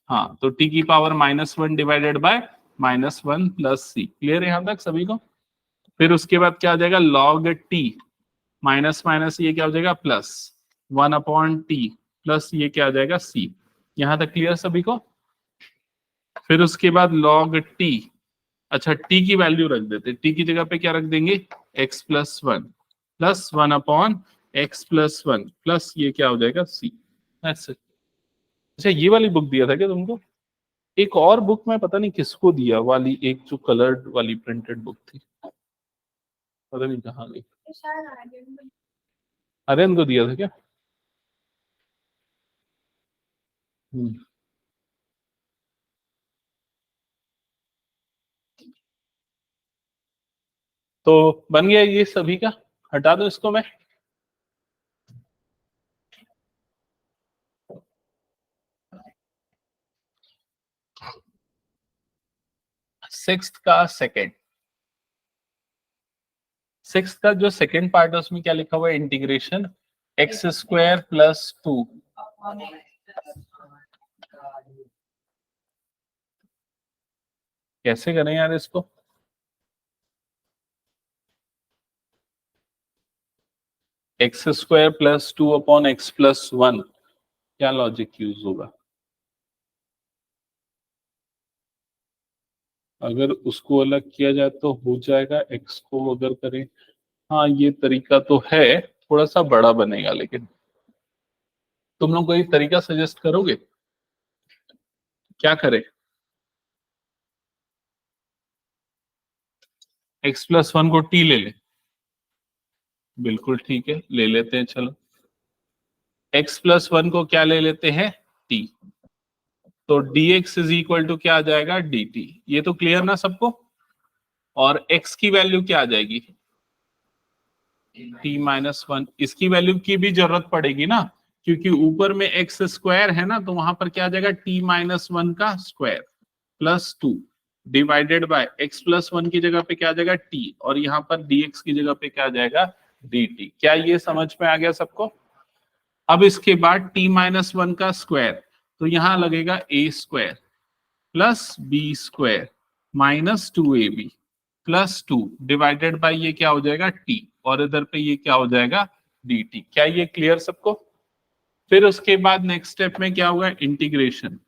Speaker 1: हाँ तो t की power -1 divided by -1 plus c। Clear है यहाँ तक सभी को? फिर उसके बाद क्या आ जाएगा, log t माइनस माइनस, ये क्या हो जाएगा, प्लस 1/t प्लस ये क्या आ जाएगा, c। यहाँ तक क्लियर सभी को? फिर उसके बाद log t, अच्छा t की वैल्यू रख देते, t की जगह पे क्या रख देंगे, x plus 1 plus 1/x plus 1 plus ये क्या हो जाएगा, c। That's it। अच्छा, ये वाली बुक दिया था क्या तुमको? एक और बुक मैं पता नहीं किसको दिया, वाली एक जो कलर्ड वाली प्रिंटेड बुक थी, पता नहीं कहाँ गई। आर्यन को दिया था क्या? हम्म। तो बन गया ये सभी का, हटा दो इसको मैं। सिक्स्थ का सेकंड, 6 का जो सेकंड पार्ट है उसमें क्या लिखा हुआ है, इंटीग्रेशन एक्स स्क्वायर प्लस 2 कैसे करें यार इसको, x square plus 2 upon x plus 1, क्या लॉजिक यूज होगा? अगर उसको अलग किया जाए तो हो जाएगा, एक्स को अगर करें, हाँ ये तरीका तो है, थोड़ा सा बड़ा बनेगा, लेकिन तुम लोग कोई तरीका सजेस्ट करोगे, क्या करें? एक्स प्लस 1 को टी ले ले, बिल्कुल ठीक है, ले लेते हैं, चलो एक्स प्लस 1 को क्या ले लेते हैं, टी, तो dx इज इक्वल टू क्या आ जाएगा, dt, ये तो क्लियर ना सबको? और x की वैल्यू क्या आ जाएगी, t माइनस 1, इसकी वैल्यू की भी जरूरत पड़ेगी ना, क्योंकि ऊपर में x स्क्वायर है ना, तो वहां पर क्या आ जाएगा, t माइनस 1 का square plus 2 divided bye x plus 1 की जगह पे क्या आ जाएगा t, और यहाँ पर dx की जगह पे क्या आ जाएगा dt। क्या ये समझ में आ गया सबको? अब इसके बाद t माइनस 1 का स्क्वायर, तो यहां लगेगा a square plus B square minus 2ab plus 2 divided by ये क्या हो जाएगा t, और इधर पे ये क्या हो जाएगा dt। क्या ये क्लियर सबको? फिर उसके बाद नेक्स्ट स्टेप में क्या होगा, इंटीग्रेशन,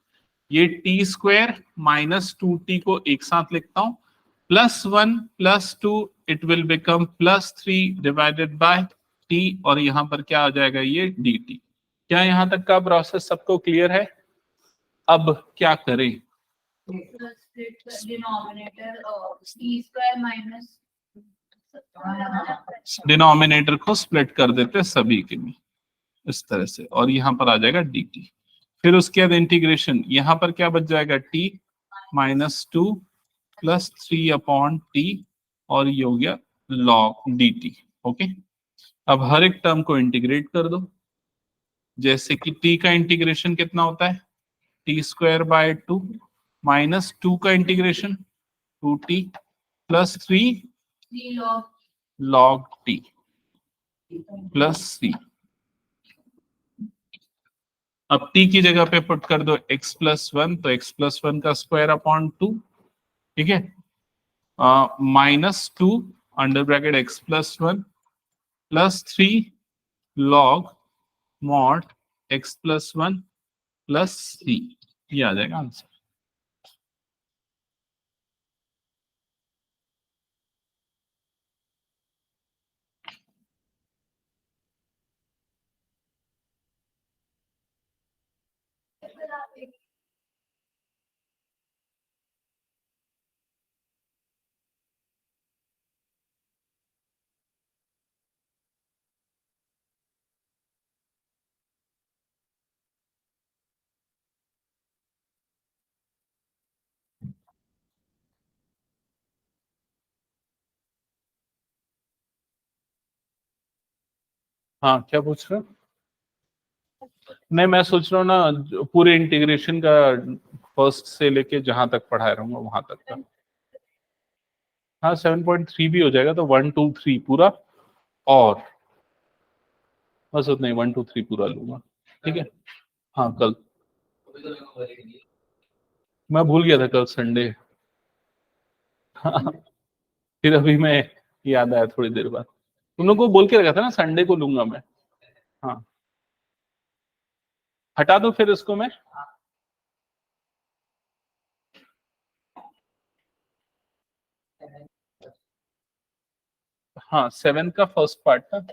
Speaker 1: ये टी स्क्वायर माइनस 2t को एक साथ लिखता हूं, plus 1 plus 2 it will become plus 3 divided by t, और यहां पर क्या आ जाएगा, ये dt। क्या यहां तक का प्रोसेस सबको क्लियर है? अब क्या करें,
Speaker 3: denominator T square minus
Speaker 1: denominator को स्प्लिट कर देते सभी के में इस तरह से, और यहां पर आ जाएगा dt। फिर उसके बाद इंटीग्रेशन, यहां पर क्या बच जाएगा, t minus 2 plus 3 upon T, और ये हो गया log dt। ओके, अब हर एक टर्म को इंटीग्रेट कर दो, जैसे कि t का इंटीग्रेशन कितना होता है, टी स्क्वायर बाय 2 माइनस 2 का integration 2t plus 3 log t plus c। अब t की जगह पे पुट कर दो x प्लस 1, तो x प्लस 1 का स्क्वायर अपॉन 2, ठीक है, minus 2 under bracket x plus 1 plus 3 log mod x plus 1 plus c, ये आ जाएगा आंसर। हाँ क्या पूछ रहे हो? नहीं, मैं सोच रहा हूँ ना, पूरे इंटीग्रेशन का फर्स्ट से लेके जहां तक पढ़ा रहूंगा वहां तक का। हाँ 7.3 भी हो जाएगा, तो 1 2 3 पूरा, और बस उतना ही, 1 2 3 पूरा लूंगा, ठीक है। हाँ कल, मैं भूल गया था कल संडे। हाँ, फिर अभी मैं याद आया थोड़ी देर बाद, तुम लोग को बोल के रखा था ना संडे को लूंगा मैं। हाँ हटा दो फिर इसको मैं। हाँ 7 का फर्स्ट पार्ट था,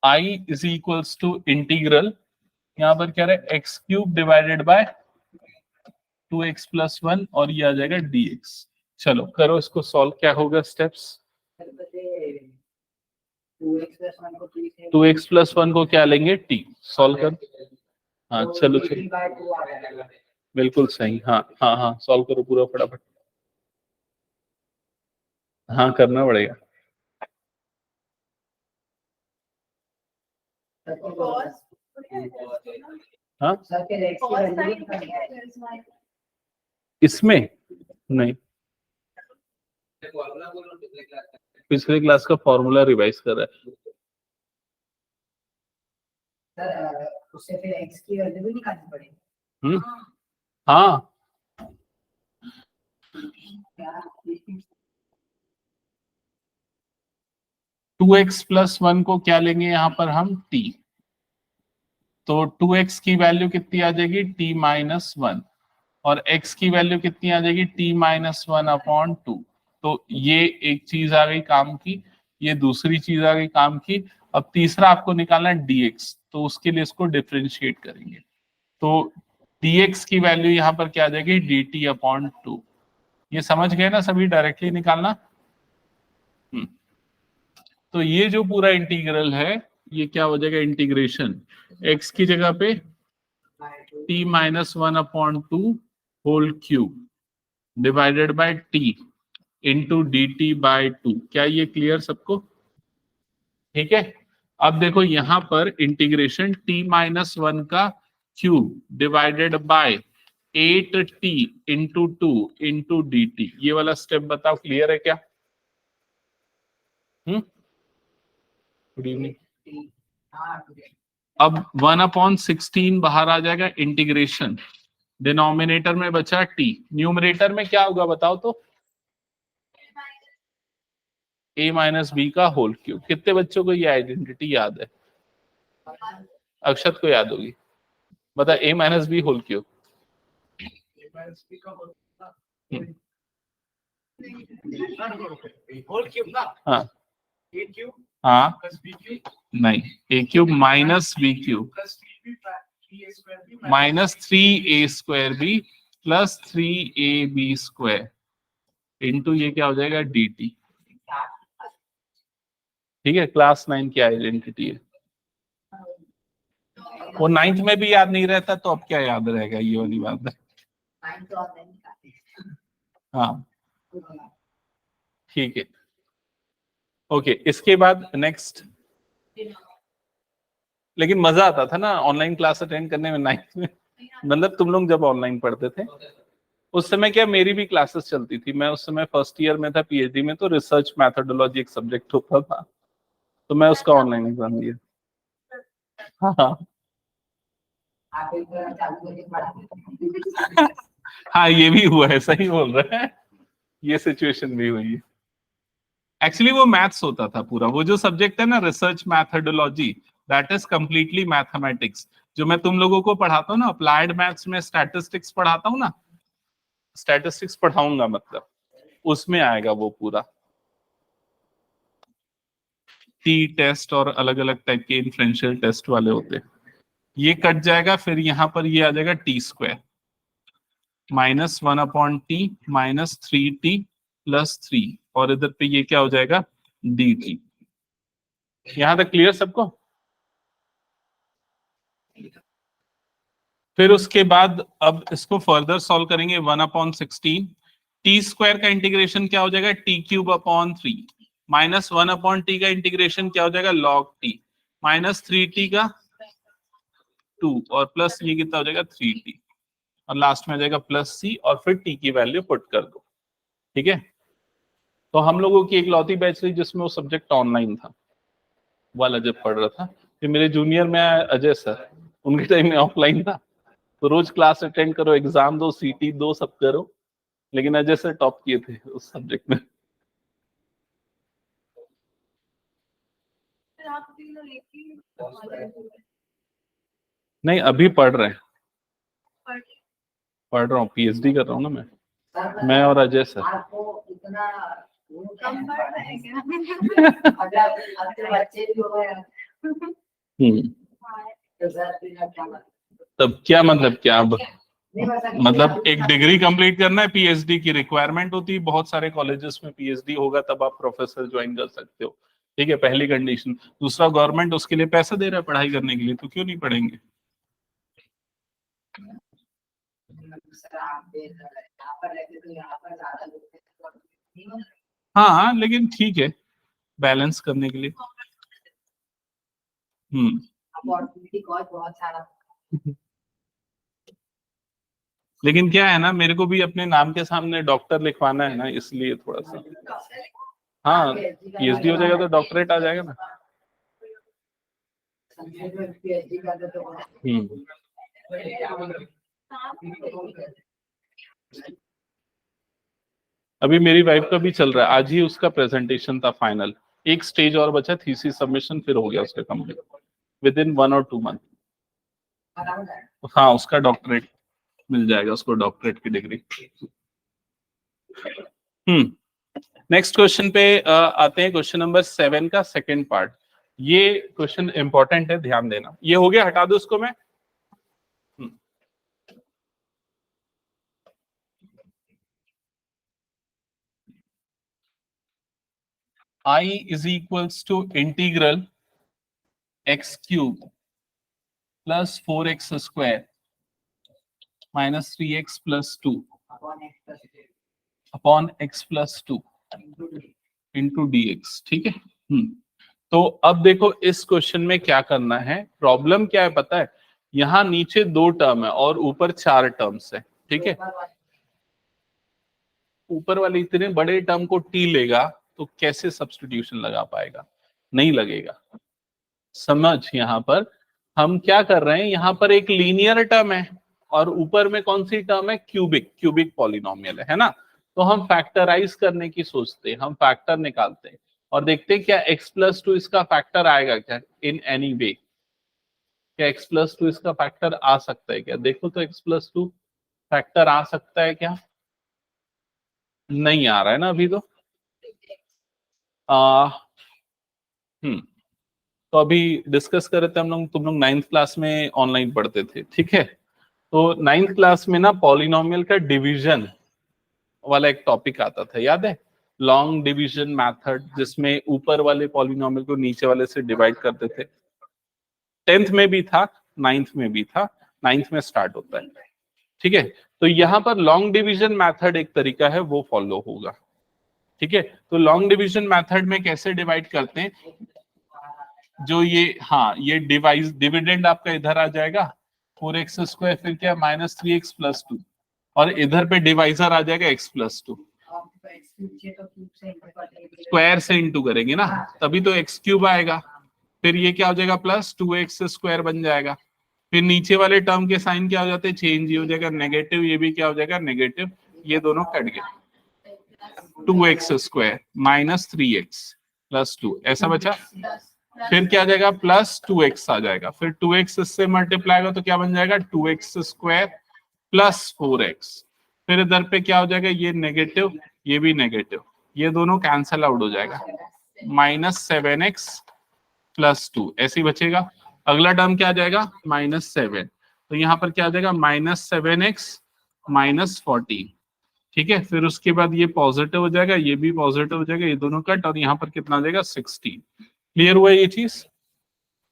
Speaker 1: i is equals to integral, यहाँ पर क्या रहा है, X cube divided by 2x plus 1, और ये आ जाएगा dx। चलो करो इसको सॉल्व, क्या होगा स्टेप्स, 2x प्लस 1 को क्या लेंगे, t, सॉल्व कर। हाँ चलो चलो, बिल्कुल सही, हाँ हाँ हाँ सॉल्व करो पूरा फटाफट, हाँ करना पड़ेगा। हाँ इसमें नहीं,
Speaker 2: मैं फॉर्मूला बोल रहा हूँ पिछले क्लास का।
Speaker 1: पिछले क्लास का फॉर्मूला रिवाइज कर रहा है।
Speaker 4: सर उससे फिर x की वैल्यू भी निकालनी पड़ेगी।
Speaker 1: हम्म, हाँ 2x प्लस 1 को क्या लेंगे यहाँ पर हम t, तो 2x की वैल्यू कितनी आ जाएगी t माइनस 1 और x की वैल्यू कितनी आ जाएगी t माइनस 1/2। तो ये एक चीज आ गई काम की, ये दूसरी चीज आ गई काम की। अब तीसरा आपको निकालना है dx, तो उसके लिए इसको डिफरेंशिएट करेंगे। तो dx की वैल्यू यहाँ पर क्या आ जाएगी dt/2। ये समझ गए ना सभी, डायरेक्टली निकालना। तो ये जो पूरा इंटीग्रल है ये क्या हो जाएगा इंटीग्रेशन, x की जगह पे t minus 1/2 whole cube divided by t into dt/2। क्या ये क्लियर सबको? ठीक है। अब देखो यहां पर इंटीग्रेशन t माइनस 1 का cube divided bye 8t into 2 into dt, ये वाला स्टेप बताओ क्लियर है क्या? Good evening. अब 1/16 बाहर आ जाएगा इंटीग्रेशन, डिनोमिनेटर में बचा t, न्यूमरेटर में क्या होगा बताओ तो? a माइनस बी का होल क्यूब। कितने बच्चों को ये आइडेंटिटी याद है? अक्षत को याद होगी, बता a minus B whole cube. हाँ हाँ नहीं, a cube minus B cube minus 3a² b plus 3ab² into ये क्या हो जाएगा dt। ठीक है, क्लास 9 की आइडेंटिटी है। वो 9th में भी याद नहीं रहता तो अब क्या याद रहेगा, ये वाली बात है। हाँ ठीक है, ओके। इसके बाद नेक्स्ट, लेकिन मजा आता था ना ऑनलाइन क्लास अटेंड करने में 9th में, मतलब तुम लोग जब ऑनलाइन पढ़ते थे उस समय क्या मेरी भी क्लासेस चलती थी। मैं उस समय फर्स्ट ईयर में था पीएचडी में, तो रिसर्च मैथोडोलॉजी एक सब्जेक्ट होता था, तो मैं उसका ऑनलाइन एग्जाम दिया। हाँ हाँ ये भी हुआ है, सही बोल रहे हैं, ये सिचुएशन भी हुई है। एक्चुअली वो मैथ्स होता था पूरा, वो जो सब्जेक्ट है ना research methodology, that is completely mathematics. जो मैं तुम लोगों को पढ़ाता हूँ ना अप्लाइड मैथ्स में, स्टैटिस्टिक्स पढ़ाता हूँ ना, स्टैटिस्टिक्स पढ़ाऊंगा मतलब, उसमें आएगा वो पूरा टी टेस्ट और अलग अलग टाइप के इन्फ्रेंशियल टेस्ट वाले होते हैं। ये कट जाएगा, फिर यहाँ पर ये आ जाएगा t² minus 1/t minus 3t plus 3, और इधर पे ये क्या हो जाएगा dt। यहां तक क्लियर सबको? फिर उसके बाद अब इसको फर्दर सॉल्व करेंगे। 1/16 t² का इंटीग्रेशन क्या हो जाएगा t³/3 माइनस 1/t का इंटीग्रेशन क्या हो जाएगा log t माइनस 3t का 2 और प्लस ये कितना हो जाएगा 3t और लास्ट में आ जाएगा प्लस c और फिर t की वैल्यू पुट कर दो। ठीक है, तो हम लोगों की एक लौती बैच रही जिसमें वो सब्जेक्ट ऑनलाइन था, वाला जब पढ़ रहा था। फिर मेरे जूनियर में अजय सर, उनके टाइम में ऑफलाइन था, तो रोज क्लास अटेंड करो, एग्जाम दो, सीटी दो, सब करो, लेकिन अजय सर टॉप किए थे उस सब्जेक्ट में। नहीं अभी पढ़ रहे हैं, पढ़ रहा हूँ, पीएचडी कर रहा हूँ ना मैं और अजय सर।
Speaker 4: आपको इतना
Speaker 3: कम पड़ रहा है क्या?
Speaker 4: बच्चे भी हो गए
Speaker 1: तब क्या मतलब, क्या अब मतलब एक डिग्री कंप्लीट करना है, पीएचडी की रिक्वायरमेंट होती है बहुत सारे कॉलेजेस में, पीएचडी होगा तब आप प्रोफेसर ज्वाइन कर सकते हो। ठीक है, पहली कंडीशन। दूसरा, गवर्नमेंट उसके लिए पैसा दे रहा है पढ़ाई करने के लिए, तो क्यों नहीं पढ़ेंगे? हाँ लेकिन ठीक है, बैलेंस करने के लिए।
Speaker 4: अपॉर्चुनिटी बहुत सारा।
Speaker 1: लेकिन क्या है ना, मेरे को भी अपने नाम के सामने डॉक्टर लिखवाना है ना, इसलिए थोड़ा सा। हाँ, पीएचडी हो जाएगा तो डॉक्टरेट आ जाएगा ना।
Speaker 4: संस्कृत में पीएचडी कर दो तो
Speaker 1: अभी मेरी वाइफ का भी चल रहा है, आज ही उसका प्रेजेंटेशन था फाइनल, एक स्टेज और बचा, थीसिस सबमिशन, फिर हो गया उसका कंप्लीट विद इन 1 और 2 मंथ। हाँ, उसका डॉक्टरेट मिल जाएगा, उसको डॉक्टरेट की डिग्री। नेक्स्ट क्वेश्चन पे आते हैं, क्वेश्चन नंबर 7 का सेकंड पार्ट। ये क्वेश्चन इंपॉर्टेंट है, ध्यान देना। ये हो गया, हटा दो उसको मैं। I is equals to integral x cube plus 4x square minus 3x plus 2 upon x plus 2 into dx। ठीक है। तो अब देखो इस क्वेश्चन में क्या करना है, प्रॉब्लम क्या है पता है, यहाँ नीचे 2 टर्म है और ऊपर 4 टर्म्स है। ठीक है, ऊपर वाले इतने बड़े टर्म को t लेगा तो कैसे सब्स्टिट्यूशन लगा पाएगा, नहीं लगेगा। समझ, यहाँ पर हम क्या कर रहे हैं, यहाँ पर एक लीनियर टर्म है और ऊपर में कौन सी टर्म है, क्यूबिक पॉलिनोमियल है ना। तो हम फैक्टराइज करने की सोचते हैं, हम फैक्टर निकालते हैं और देखते हैं क्या x प्लस 2 इसका फैक्टर आएगा क्या इन एनी वे। क्या x प्लस 2 इसका फैक्टर आ सकता है क्या, देखो तो x प्लस 2 फैक्टर आ सकता है क्या, नहीं आ रहा है ना अभी तो। तो अभी डिस्कस कर रहे थे हम लोग, तुम लोग 9th क्लास में ऑनलाइन पढ़ते थे। ठीक है, तो 9th क्लास में ना पॉलिनोमियल का डिवीजन वाला एक टॉपिक आता था, याद है, लॉन्ग डिवीजन मेथड, जिसमें ऊपर वाले पॉलिनोमियल को नीचे वाले से डिवाइड करते थे। 10th में भी था, 9th में भी था, 9th में स्टार्ट होता है। ठीक है, तो यहाँ पर लॉन्ग डिवीजन मेथड एक तरीका है, वो फॉलो होगा। ठीक है, तो लॉन्ग डिवीजन मेथड में कैसे डिवाइड करते हैं, जो ये, हाँ, ये डिविडेंड आपका इधर आ जाएगा 4x स्क्वायर, फिर क्या माइनस 3x प्लस 2, और इधर पे डिवाइजर आ जाएगा x प्लस 2। स्क्वायर से इंटू करेंगे ना, तभी तो x क्यूब आएगा। फिर ये क्या हो जाएगा, प्लस 2x स्क्वायर बन जाएगा। फिर नीचे वाले टर्म के साइन क्या हो जाते हैं, चेंज, ये हो जाएगा नेगेटिव, ये भी क्या हो जाएगा नेगेटिव, ये दोनों कट गए। 2x square minus 3x plus 2 ऐसा बचा। फिर क्या आ जाएगा, प्लस 2x आ जाएगा। फिर 2x इससे मल्टीप्लाई होगा तो क्या बन जाएगा, 2x स्क्वायर प्लस 4x। फिर इधर पे क्या हो जाएगा, ये नेगेटिव, ये भी नेगेटिव, ये दोनों कैंसल आउट हो जाएगा, माइनस 7x प्लस 2 ऐसे ही बचेगा। अगला टर्म क्या आ जाएगा, माइनस 7, तो यहाँ पर क्या आ जाएगा, माइनस 7x माइनस 14। ठीक है, फिर उसके बाद ये पॉजिटिव हो जाएगा, ये भी पॉजिटिव हो जाएगा, ये दोनों कट, और यहाँ पर कितना आ जाएगा 16। क्लियर हुआ ये चीज।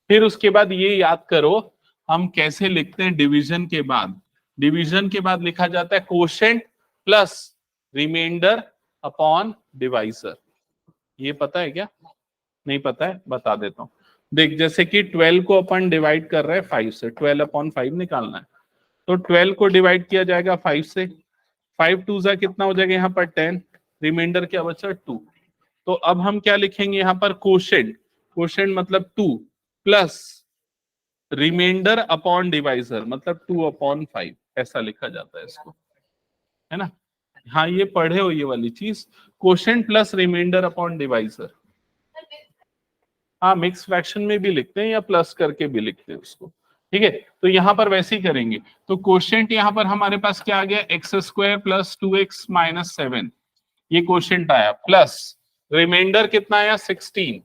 Speaker 1: फिर उसके बाद ये याद करो हम कैसे लिखते हैं डिवीजन के बाद। डिवीजन के बाद लिखा जाता है quotient plus remainder upon divisor. ये पता है क्या, नहीं पता है, बता देता हूं। देख, जैसे कि 12 को अपन डिवाइड कर रहे हैं 5 से, 12 अपॉन 5 निकालना है, तो 12 को डिवाइड किया जाएगा 5 से, 5 2 जा कितना हो जाएगा यहाँ पर 10, रिमाइंडर क्या बचा 2। तो अब हम क्या लिखेंगे यहाँ पर, कोशेंट, कोशेंट मतलब 2 प्लस रिमाइंडर अपॉन डिवाइजर मतलब 2 अपॉन 5, ऐसा लिखा जाता है इसको, है ना। हाँ, ये पढ़े हो ये वाली चीज, quotient plus remainder upon divisor. हाँ, मिक्स फ्रैक्शन में भी लिखते हैं या प्लस करके भी लिखते हैं उसको। ठीक है, तो यहाँ पर वैसे ही करेंगे। तो कोशेंट यहाँ पर हमारे पास क्या आ गया, x square plus 2x minus 7, ये कोशेंट आया, प्लस रिमाइंडर कितना आया 16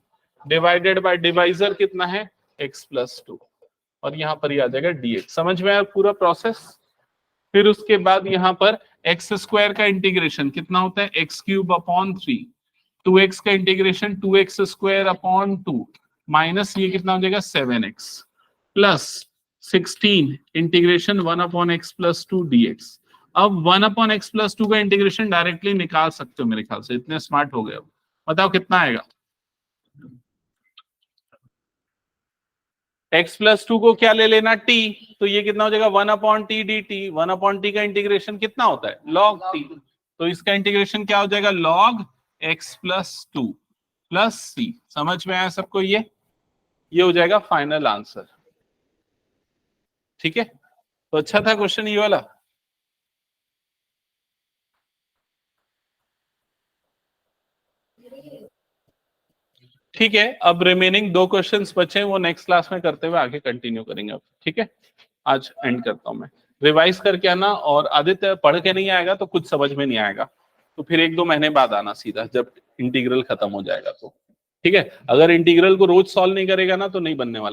Speaker 1: डिवाइडेड बाय डिवाइजर कितना है x प्लस 2, और यहाँ पर ये आ जाएगा dx। समझ में आया पूरा प्रोसेस। फिर उसके बाद यहाँ पर एक्स स्क्वायर का इंटीग्रेशन कितना होता है, एक्स क्यूब अपॉन 3, 2x का integration 2x square upon 2 minus ये कितना हो जाएगा 7x plus 16 integration 1 upon x plus 2 dx। अब 1 अपॉन एक्स प्लस 2 का इंटीग्रेशन डायरेक्टली निकाल सकते हो मेरे ख्याल से, इतने स्मार्ट हो गए हो। बताओ कितना आएगा, x+2 को क्या ले लेना t, तो ये कितना हो जाएगा 1/t dt। 1/t का इंटीग्रेशन कितना होता है log t, तो इसका इंटीग्रेशन क्या हो जाएगा log x+2 प्लस c। समझ में आया सबको? ये हो जाएगा फाइनल आंसर। ठीक है, तो अच्छा था क्वेश्चन ये वाला। ठीक है, अब रिमेनिंग 2 क्वेश्चंस बचे हैं, वो नेक्स्ट क्लास में करते हुए आगे कंटिन्यू करेंगे। ठीक है, आज एंड करता हूं मैं। रिवाइज करके आना, और आदित्य पढ़ के नहीं आएगा तो कुछ समझ में नहीं आएगा, तो फिर 1-2 महीने बाद आना सीधा, जब इंटीग्रल खत्म हो जाएगा तो। ठीक है, अगर इंटीग्रल को रोज सॉल्व नहीं करेगा ना तो नहीं बनने वाला।